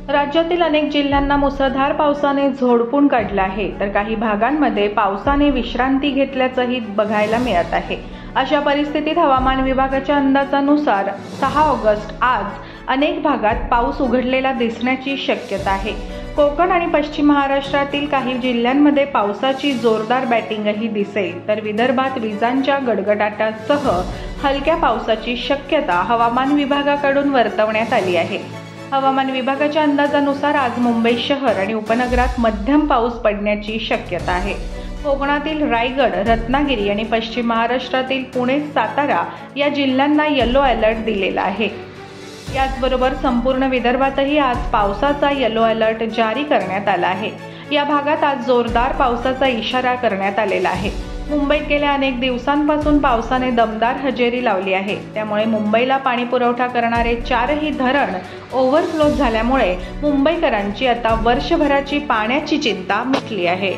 राज्यातील अनेक जिल्ह्यांना मुसळधार पावसाने झोडपून काढलं आहे, तर काही भागांमध्ये पावसाने विश्रांती घेतल्याचंही बघायला मिळत आहे। अशा परिस्थितीत हवामान विभागाच्या अंदाजानुसार 6 ऑगस्ट आज अनेक भागात पाऊस उघडलेला दिसण्याची शक्यता आहे। कोकण आणि पश्चिम महाराष्ट्रातील काही जिल्ह्यांमध्ये पावसाची जोरदार बॅटिंगही दिसेल, तर विदर्भात विजांच्या गडगडाटासह हलक्या पावसाची शक्यता हवामान विभागाकडून वर्तवण्यात आली आहे। हवामान विभागाच्या अंदाजानुसार आज मुंबई शहर आणि उपनगरात मध्यम पाऊस पडण्याची शक्यता आहे। कोकणातील रायगड, रत्नागिरी आणि पश्चिम महाराष्ट्रातील पुणे, सातारा या जिल्ह्यांना येलो अलर्ट दिलेला आहे। याचबरोबर संपूर्ण विदर्भातही आज पावसाचा येलो अलर्ट जारी करण्यात आला आहे। या भागात आज जोरदार पावसाचा इशारा करण्यात आलेला आहे। मुंबईत गेल्या अनेक दिवसांपासून पावसाने दमदार हजेरी लावली आहे। त्यामुळे मुंबईला पाणी पुरवठा करणारे 4ही धरण ओव्हरफ्लो झाल्यामुळे मुंबईकरांची आता वर्षभराची पाण्याची चिंता मिटली आहे।